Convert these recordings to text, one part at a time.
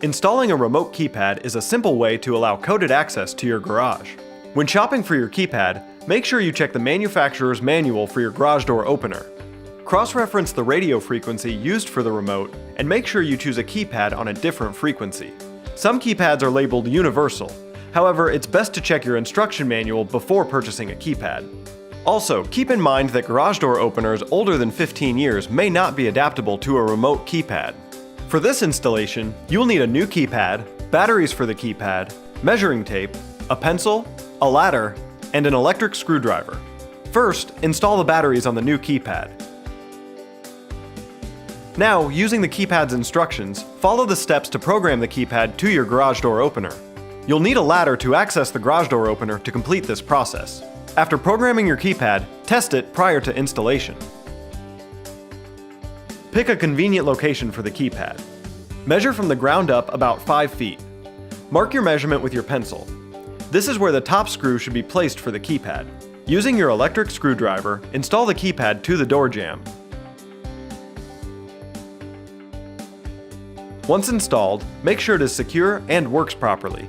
Installing a remote keypad is a simple way to allow coded access to your garage. When shopping for your keypad, make sure you check the manufacturer's manual for your garage door opener. Cross-reference the radio frequency used for the remote and make sure you choose a keypad on a different frequency. Some keypads are labeled universal. However, it's best to check your instruction manual before purchasing a keypad. Also, keep in mind that garage door openers older than 15 years may not be adaptable to a remote keypad. For this installation, you'll need a new keypad, batteries for the keypad, measuring tape, a pencil, a ladder, and an electric screwdriver. First, install the batteries on the new keypad. Now, using the keypad's instructions, follow the steps to program the keypad to your garage door opener. You'll need a ladder to access the garage door opener to complete this process. After programming your keypad, test it prior to installation. Pick a convenient location for the keypad. Measure from the ground up about 5 feet. Mark your measurement with your pencil. This is where the top screw should be placed for the keypad. Using your electric screwdriver, install the keypad to the door jamb. Once installed, make sure it is secure and works properly.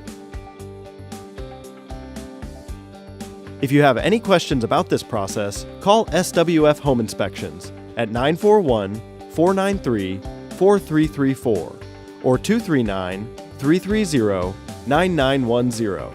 If you have any questions about this process, call SWF Home Inspections at 941-493-4334 or 239-330-9910.